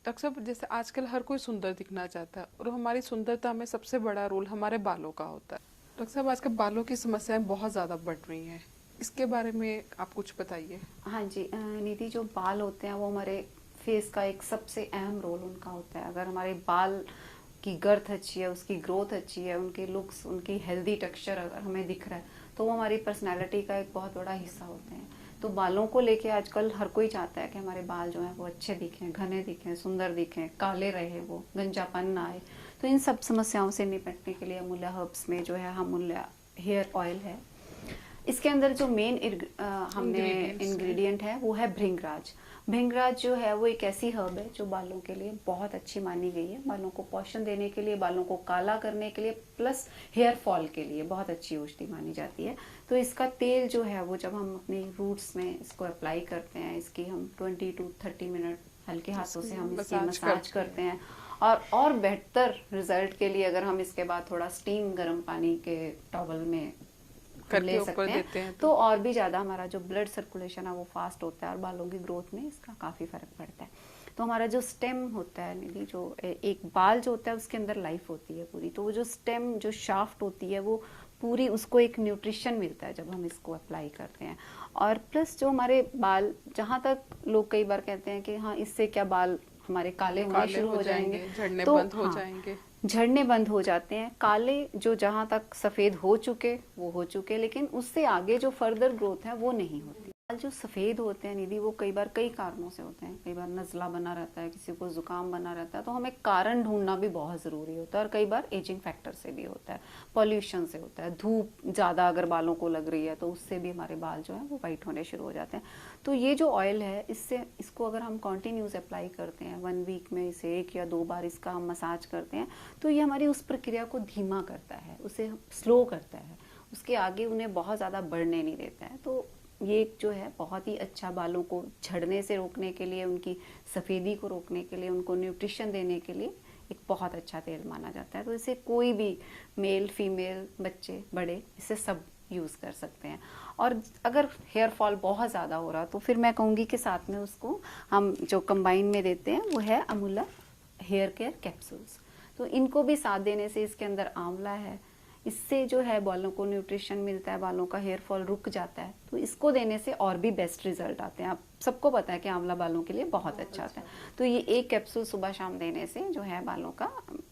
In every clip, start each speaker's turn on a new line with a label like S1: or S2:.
S1: Doctor साहब, जैसे आजकल हर कोई सुंदर दिखना चाहता है और हमारी सुंदरता में सबसे बड़ा रोल हमारे बालों का होता है। डॉक्टर साहब, आजकल बालों की समस्याएं बहुत ज़्यादा बढ़ रही हैं, इसके बारे में आप कुछ बताइए।
S2: हाँ जी, निधि, जो बाल होते हैं वो हमारे फेस का एक सबसे अहम रोल उनका होता है। अगर हमारे बाल की गर्थ अच्छी है, उसकी ग्रोथ अच्छी है, उनके लुक्स, उनकी हेल्दी टेक्सचर अगर हमें दिख रहा है तो वो हमारी पर्सनैलिटी का एक बहुत बड़ा हिस्सा होते हैं। तो बालों को लेके आजकल हर कोई चाहता है कि हमारे बाल जो हैं वो अच्छे दिखें, घने दिखें, सुंदर दिखें, काले रहे, वो गंजापन ना आए। तो इन सब समस्याओं से निपटने के लिए अमूल्या हर्ब्स में जो है अमूल्या हेयर ऑयल है। इसके अंदर जो मेन हमने
S1: इंग्रेडिएंट्स हैं।
S2: इंग्रेडिएंट है वो है भृंगराज। भृंगराज जो है वो एक ऐसी हर्ब है जो बालों के लिए बहुत अच्छी मानी गई है। बालों को पोषण देने के लिए, बालों को काला करने के लिए, प्लस हेयर फॉल के लिए बहुत अच्छी औषधि मानी जाती है। तो इसका तेल जो है वो जब हम अपनी रूट्स में इसको अप्लाई करते हैं, इसकी हम 20 to 30 मिनट हल्के हाथों से हम इसकी मसाज करते हैं। और बेहतर रिजल्ट के लिए अगर हम इसके बाद थोड़ा स्टीम गर्म पानी के टॉवल में हम
S1: करके
S2: ले
S1: ऊपर
S2: सकते हैं
S1: देते हैं
S2: तो और भी ज़्यादा हमारा जो ब्लड सर्कुलेशन है वो फास्ट होता है और बालों की ग्रोथ में इसका काफ़ी फ़र्क पड़ता है। तो हमारा जो स्टेम होता है निधि, जो एक बाल जो होता है उसके अंदर लाइफ होती है पूरी, तो वो जो स्टेम, जो शाफ्ट होती है वो पूरी, उसको एक न्यूट्रिशन मिलता है जब हम इसको अप्लाई करते हैं। और प्लस जो हमारे बाल, जहाँ तक लोग कई बार कहते हैं कि हाँ इससे क्या बाल हमारे काले होने
S1: काले
S2: शुरू
S1: हो
S2: हो जाएंगे,
S1: जाएंगे, झड़ने
S2: तो
S1: बंद हो
S2: हाँ,
S1: जाएंगे।
S2: झड़ने बंद हो जाते हैं। काले जो जहां तक सफेद हो चुके वो हो चुके, लेकिन उससे आगे जो फर्दर ग्रोथ है वो नहीं होती। बाल जो सफेद होते हैं निधि, वो कई बार कई कारणों से होते हैं। कई बार नज़ला बना रहता है, किसी को जुकाम बना रहता है, तो हमें कारण ढूंढना भी बहुत ज़रूरी होता है। और कई बार एजिंग फैक्टर से भी होता है, पॉल्यूशन से होता है, धूप ज़्यादा अगर बालों को लग रही है तो उससे भी हमारे बाल जो है वो वाइट होने शुरू हो जाते हैं। तो ये जो ऑयल है, इसको अगर हम कंटिन्यूस अप्लाई करते हैं 1 वीक में, इसे 1 या 2 बार इसका हम मसाज करते हैं, तो ये हमारी उस प्रक्रिया को धीमा करता है, उसे स्लो करता है, उसके आगे उन्हें बहुत ज़्यादा बढ़ने नहीं देता है। तो ये जो है बहुत ही अच्छा, बालों को झड़ने से रोकने के लिए, उनकी सफ़ेदी को रोकने के लिए, उनको न्यूट्रिशन देने के लिए एक बहुत अच्छा तेल माना जाता है। तो इसे कोई भी, मेल फीमेल, बच्चे बड़े, इसे सब यूज़ कर सकते हैं। और अगर हेयर फॉल बहुत ज़्यादा हो रहा तो फिर मैं कहूँगी कि साथ में उसको हम जो कंबाइन में देते हैं वो है अमूला हेयर केयर कैप्सूल्स। तो इनको भी साथ देने से, इसके अंदर आंवला है, इससे जो है बालों को न्यूट्रिशन मिलता है, बालों का हेयर फॉल रुक जाता है। तो इसको देने से और भी बेस्ट रिजल्ट आते हैं। आप सबको पता है कि आंवला बालों के लिए बहुत अच्छा होता है। तो ये एक कैप्सूल सुबह शाम देने से जो है बालों का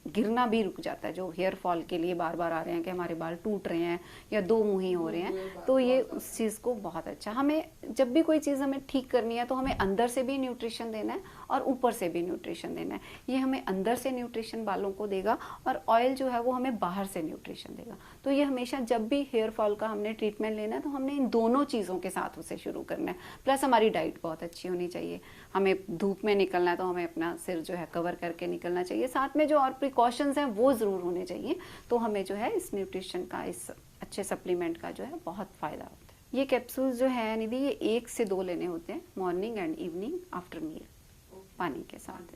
S2: गिरना भी रुक जाता है। जो हेयर फॉल के लिए बार बार आ रहे हैं कि हमारे बाल टूट रहे हैं या दो मुही हो रहे हैं, तो ये उस चीज़ को बहुत अच्छा, हमें जब भी कोई चीज़ हमें ठीक करनी है तो हमें अंदर से भी न्यूट्रिशन देना है और ऊपर से भी न्यूट्रिशन देना है। ये हमें अंदर से न्यूट्रिशन बालों को देगा और ऑयल जो है वो हमें बाहर से न्यूट्रिशन देगा। तो ये हमेशा जब भी हेयर फॉल का हमने ट्रीटमेंट लेना है तो हमने इन दोनों चीज़ों के साथ उसे शुरू करना है। प्लस हमारी डाइट बहुत अच्छी होनी चाहिए। हमें धूप में निकलना है तो हमें अपना सिर जो है कवर करके निकलना चाहिए। साथ में जो और प्रिकॉशंस हैं वो ज़रूर होने चाहिए। तो हमें जो है इस न्यूट्रिशन का, इस अच्छे सप्लीमेंट का जो है बहुत फ़ायदा होता है। ये कैप्सूल्स जो है निधि, ये 1 से 2 लेने होते हैं, morning and evening after meal, पानी के साथ।